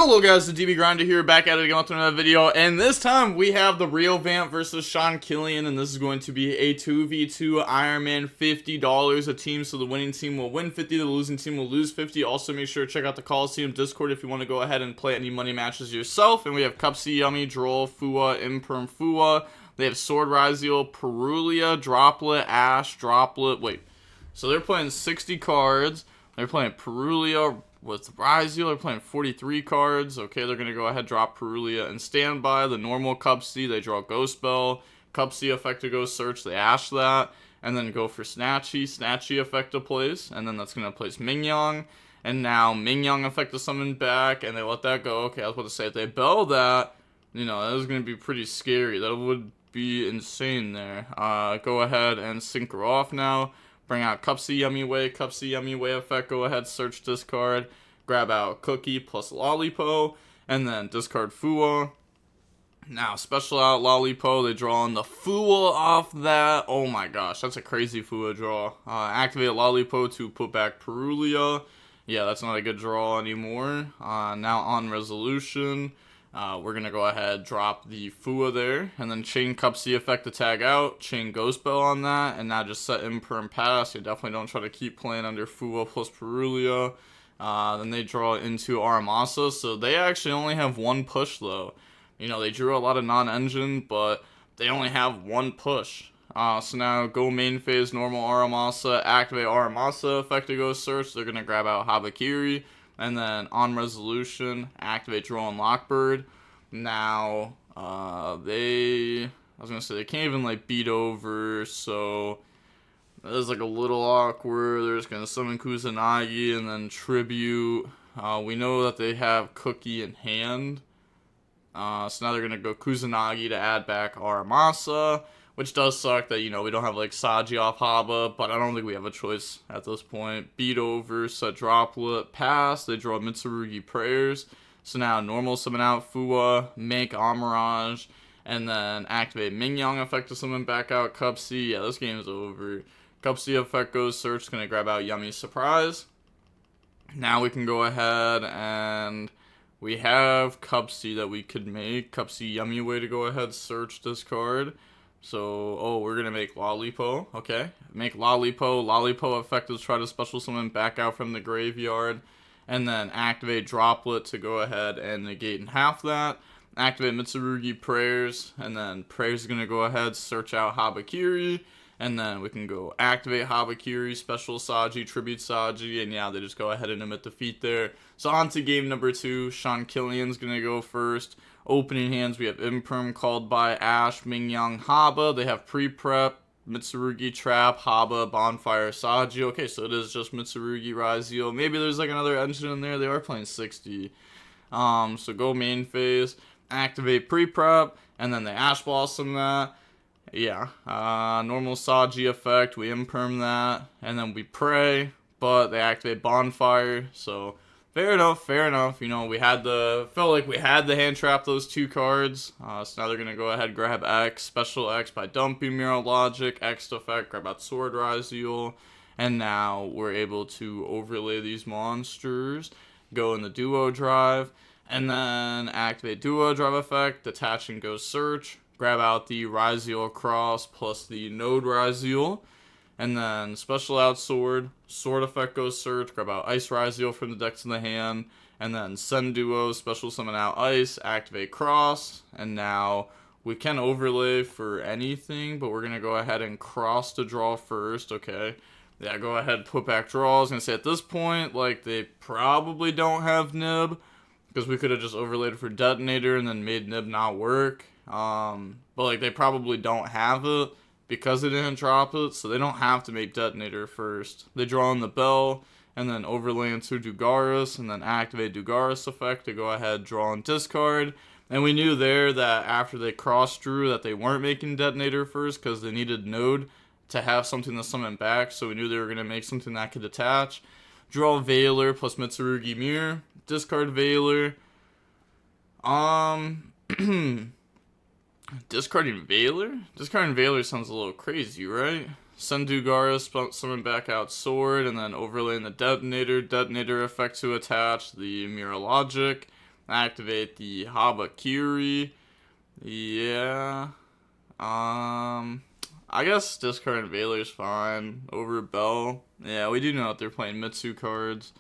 Hello guys, the DB Grinder here, back at it again with another video, and this time we have the real Vamp versus Sean Killian, and this is going to be a 2v2 Ironman, $50 a team, so the winning team will win 50, the losing team will lose 50. Also make sure to check out the Coliseum Discord if you want to go ahead and play any money matches yourself. And we have Cupsy, Yummy, Droll, Fua, Imperm, Fua. They have Sword, Ryzeal, Perulia, Droplet, Ash, Droplet, so they're playing 60 cards, they're playing Perulia with Ryzeal, they're playing 43 cards. Okay, they're going to go ahead, drop Perulia and Standby. The normal Cupsy, they draw Ghost Bell. Cupsy effect to go search, they ash that. And then go for Snatchy. Snatchy effect to place. And then that's going to place Mingyong. And now Mingyong effect to summon back. And they let that go. Okay, I was about to say, if they bell that, you know, that was going to be pretty scary. That would be insane there. Go ahead and sync her off now. Bring out Cupsy Yummy Way effect, go ahead, search discard, grab out Cookie plus Lollipo, and then discard Fua. Now, special out Lollipo, they draw on the Fua off that. Oh my gosh, that's a crazy Fua draw. Activate Lollipo to put back Perulia. Yeah, that's not a good draw anymore. Now on resolution. We're going to go ahead, drop the Fua there, and then chain Cupsy effect to tag out, chain Ghost Bell on that, and now just set Imperm pass. You definitely don't try to keep playing under Fua plus Perulia. Then they draw into Aramasa, so they actually only have one push though. You know, they drew a lot of non-engine, but they only have one push. So now go main phase, normal Aramasa, activate Aramasa effect to go search. They're going to grab out Habakiri. And then on resolution, activate Droll and Lockbird. Now, they can't even like beat over, so that is like a little awkward. They're just gonna summon Kusanagi and then tribute. We know that they have Cookie in hand. So now they're gonna go Kusanagi to add back Aramasa. Which does suck that, you know, we don't have, like, Saji off Haba, but I don't think we have a choice at this point. Beat over, set Droplet, pass, they draw Mitsurugi Prayers. So now normal summon out Fua, make Amarage, and then activate Mingyong effect to summon back out Cupsy. Yeah, this game is over. Cupsy effect goes search, gonna grab out Yummy Surprise. Now we can go ahead and we have Cupsy that we could make. Cupsy Yummy Way to go ahead, search this card. So, we're going to make Lollipo, okay. Make Lollipo. Lollipo effect is try to special summon back out from the graveyard. And then activate Droplet to go ahead and negate in half that. Activate Mitsurugi Prayers. And then Prayers is going to go ahead, search out Habakiri. And then we can go activate Habakiri, special Saji, tribute Saji. And yeah, they just go ahead and emit defeat there. So on to game number 2. Sean Killian's going to go first. Opening hands, we have Imperm called by Ash, Mingyong, Haba. They have pre-prep, Mitsurugi, Trap, Haba, Bonfire, Saji. Okay, so it is just Mitsurugi, Ryzeal. Maybe there's like another engine in there. They are playing 60. So go main phase, activate pre-prep, and then they Ash Blossom that. Yeah, normal Saji effect, we Imperm that, and then we pray, but they activate Bonfire, so fair enough. You know, felt like we had the hand trap those two cards. So now they're going to go ahead, grab X, special X by dumping Mirror Logic, X effect, grab out Sword Ryzeal. And now we're able to overlay these monsters, go in the Duo Drive, and then activate Duo Drive effect, detach and go search, grab out the Ryzeal Cross plus the Node Ryzeal. And then special out Sword effect goes search, grab out Ice Ryzeal from the decks in the hand, and then send Duo, special summon out Ice, activate Cross, and now we can overlay for anything, but we're going to go ahead and cross to draw first, okay. Yeah, go ahead, put back draw. I was going to say at this point, like, they probably don't have Nib, because we could have just overlaid for Detonator and then made Nib not work, but like, they probably don't have it. Because they didn't drop it, so they don't have to make Detonator first. They draw in the Bell, and then overlay into Dugaris, and then activate Dugaris effect to go ahead, draw and discard. And we knew there that after they cross-drew that they weren't making Detonator first, because they needed Node to have something to summon back, so we knew they were going to make something that could attach. Draw Veiler plus Mitsurugi Mirror, discard Veiler. Discarding Veiler? Discarding Veiler sounds a little crazy, right? Send Dugaris, summon back out Sword, and then overlaying the Detonator. Detonator effect to attach the Mirror Logic. Activate the Habakiri. Yeah. I guess discard Veiler's fine over Bell. Yeah, we do know that they're playing Mitsu cards.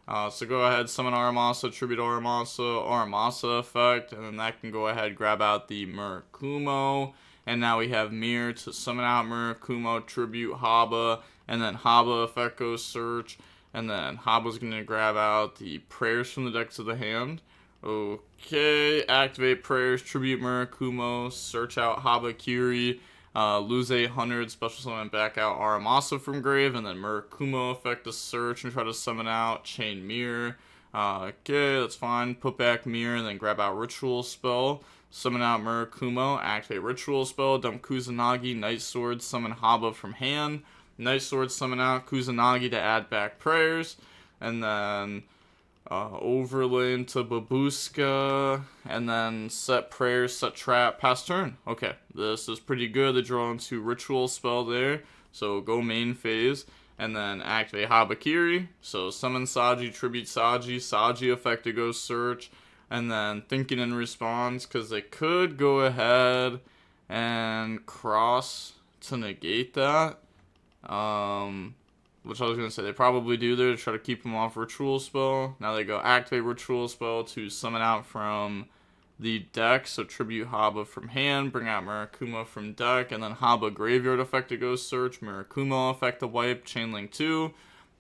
So go ahead, summon Aramasa, tribute Aramasa effect, and then that can go ahead, grab out the Murakumo. And now we have Mirror to summon out Murakumo, tribute Haba, and then Haba effect goes search. And then Haba's going to grab out the prayers from the deck to the hand. Okay, activate prayers, tribute Murakumo, search out Habakiri, lose 800, special summon back out Aramasa from grave, and then Murakumo effect to search and try to summon out Chain Mirror. Okay, that's fine. Put back Mirror and then grab out Ritual Spell. Summon out Murakumo, activate Ritual Spell, dump Kusanagi, Night Sword, summon Haba from hand. Night Sword, summon out Kusanagi to add back prayers. And then overlay into Babushka, and then set prayers, set trap, pass turn. Okay, this is pretty good. They draw into Ritual Spell there, so go main phase, and then activate Habakiri. So summon Saji, tribute Saji, Saji effect to go search, and then thinking in response, because they could go ahead and cross to negate that. Which I was going to say, they probably do there to try to keep them off Ritual Spell. Now they go activate Ritual Spell to summon out from the deck. So tribute Haba from hand, bring out Murakumo from deck, and then Haba graveyard effect to go search, Murakumo effect to wipe, Chain Link 2,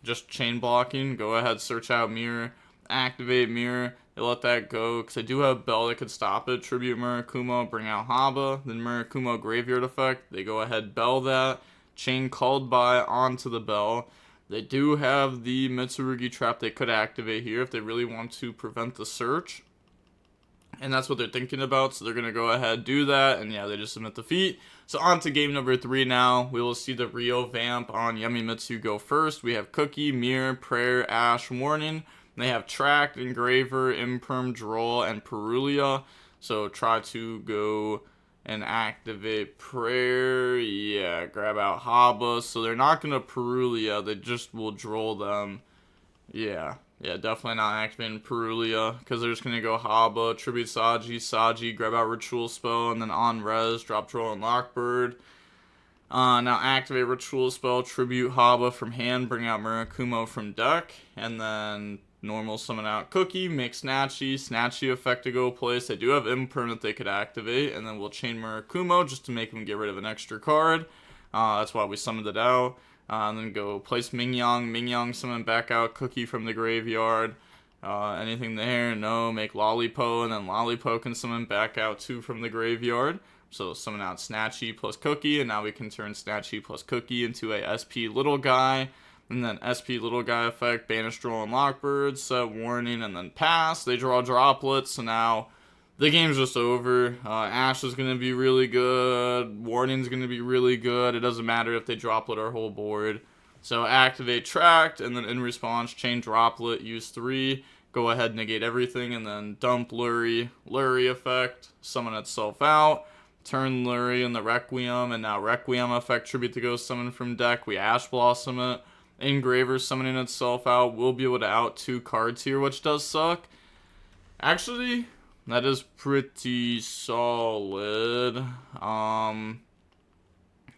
just chain blocking. Go ahead, search out Mirror, activate Mirror. They let that go because I do have Bell that could stop it. Tribute Murakumo, bring out Haba, then Murakumo graveyard effect. They go ahead, Bell that. Chain called by onto the Bell. They do have the Mitsurugi trap they could activate here if they really want to prevent the search. And that's what they're thinking about, so they're going to go ahead do that, and yeah, they just submit defeat. So on to game number 3 now. We will see the Rio Vamp on Yamimitsu go first. We have Cookie, Mirror, Prayer, Ash, Warning. They have Tract, Engraver, Imperm, Droll, and Perulia. So try to go and activate Prayer. Yeah, grab out Haba. So they're not going to Perulia. They just will Droll them. Yeah, definitely not activating Perulia. Because they're just going to go Haba, tribute Saji, grab out Ritual Spell, and then on res, drop Droll and Lockbird. Now activate Ritual Spell, tribute Haba from hand, bring out Murakumo from deck, and then normal summon out Cookie, make Snatchy effect to go place. They do have Imperm that they could activate, and then we'll chain Murakumo just to make them get rid of an extra card. That's why we summoned it out. And then go place Mingyang, summon back out Cookie from the graveyard. Anything there? No. Make Lollipo, and then Lollipo can summon back out 2 from the graveyard. So summon out Snatchy plus Cookie, and now we can turn Snatchy plus Cookie into a SP Little Guy. And then SP Little Guy effect, banish Droll and Lockbird, set Warning, and then pass. They draw Droplets, so now the game's just over. Ash is going to be really good. Warning's going to be really good. It doesn't matter if they Droplet our whole board. So activate Tract, and then in response, chain Droplet, use 3. Go ahead, negate everything, and then dump Lurie effect, summon itself out. Turn Lurie in the Requiem, and now Requiem effect, tribute to go summon from deck. We Ash Blossom it. Engraver summoning itself out. We'll be able to out 2 cards here, which does suck. Actually, that is pretty solid.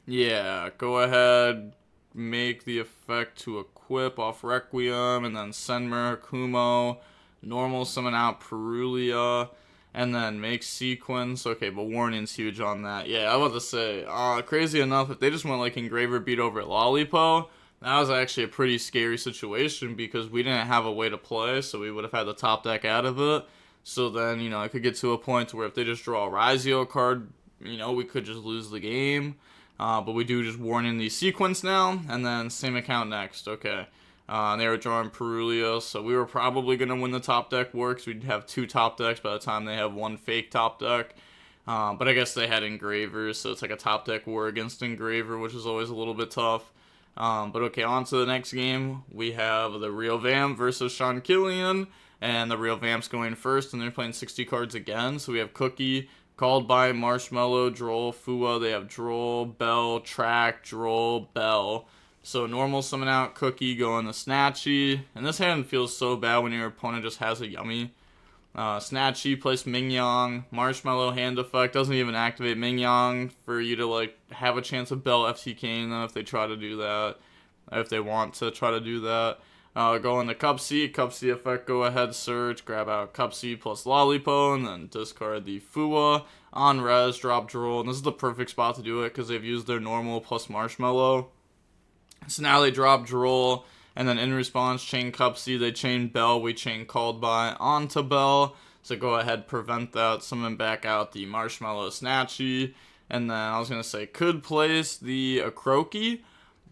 Yeah, go ahead, make the effect to equip off Requiem, and then send Murakumo. Normal summon out Perulia, and then make Sequence. Okay, but Warning's huge on that. Yeah, I was about to say, crazy enough, if they just went like Engraver beat over at Lollipo, that was actually a pretty scary situation because we didn't have a way to play, so we would have had the top deck out of it. So then, it could get to a point where if they just draw a Ryzeal card, we could just lose the game. But we do just Warning the Sequence now, and then same account next. Okay. They were drawing Perulia, so we were probably going to win the top deck war because we'd have 2 top decks by the time they have 1 fake top deck. But I guess they had Engravers, so it's like a top deck war against Engraver, which is always a little bit tough. But okay, on to the next game. We have the Real Vamp versus Sean Killian, and the Real Vamp's going first, and they're playing 60 cards again. So we have Cookie, Called by, Marshmallow, Droll, Fua. They have Droll, Bell, Track, Droll, Bell. So normal summon out Cookie, going to Snatchy. And this hand feels so bad when your opponent just has a Yummy. Snatchy, place Mingyang. Marshmallow hand effect doesn't even activate Mingyang for you to like have a chance of Bell FTKing them if they try to do that. If they want to try to do that. Go into Cup C effect, go ahead, search, grab out Cup C plus Lollipo, and then discard the Fua. On res, drop Droll, and this is the perfect spot to do it because they've used their normal plus Marshmallow. So now they drop Droll, and then in response, chain Cup C, they chain Bell, we chain Called By onto Bell. So go ahead, prevent that, summon back out the Marshmallow Snatchy, and then I was going to say could place the Akroki,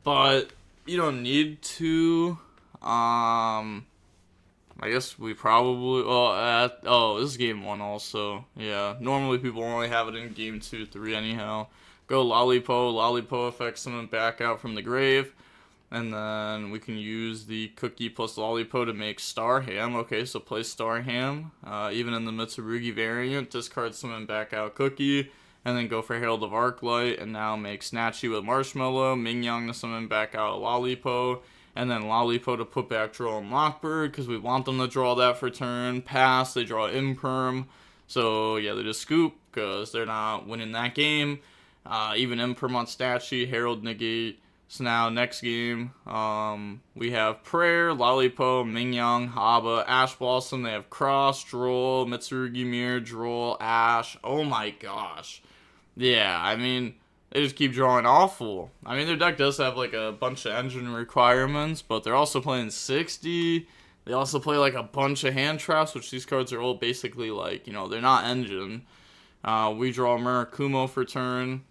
but you don't need to. I guess we probably, this is game 1 also. Yeah, normally people only have it in game 2, 3 anyhow. Go Lollipo effect, summon back out from the grave. And then we can use the Cookie plus Lollipo to make Star Ham. Okay, so play Star Ham. Even in the Mitsurugi variant, discard summon back out Cookie. And then go for Herald of Arclight. And now make Snatchy with Marshmallow. Mingyang to summon back out Lollipo. And then Lollipo to put back Droll and Lockbird, because we want them to draw that for turn. Pass, they draw Imperm. So, yeah, they just scoop, because they're not winning that game. Even Imperm on Statue, Herald negate. So now, next game, we have Prayer, Lollipo, Mingyang, Haba, Ash Blossom. They have Cross, Droll, Mitsurugi Mirror, Droll, Ash. Oh my gosh. Yeah, I mean, they just keep drawing awful. I mean, their deck does have like a bunch of engine requirements, but they're also playing 60. They also play like a bunch of hand traps, which these cards are all basically like, you know, they're not engine. We draw Murakumo for turn.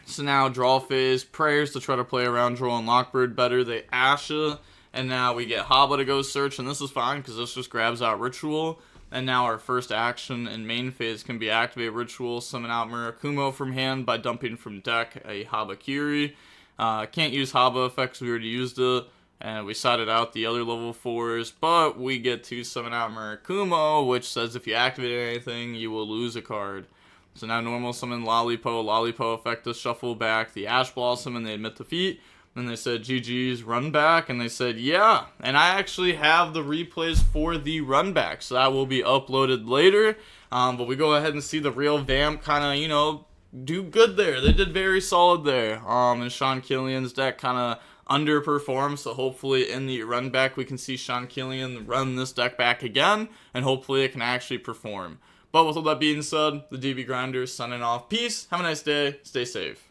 So now draw phase, Prayers to try to play around Droll and Lockbird better. They Asha, and now we get Haba to go search, and this is fine because this just grabs out Ritual. And now our first action in main phase can be activate Ritual, summon out Murakumo from hand by dumping from deck a Habakiri. Can't use Haba effects, we already used it, and we sided out the other level 4s, but we get to summon out Murakumo, which says if you activate anything, you will lose a card. So now normal summon Lollipo effect to shuffle back the Ash Blossom, and they admit defeat. Then they said, GG's, run back, and they said, yeah. And I actually have the replays for the run back, so that will be uploaded later. But we go ahead and see the real Vamp kind of, you know, do good there. They did very solid there. And Sean Killian's deck kind of underperformed, so hopefully in the run back we can see Sean Killian run this deck back again, and hopefully it can actually perform. But with all that being said, the DB Grinder signing off. Peace, have a nice day, stay safe.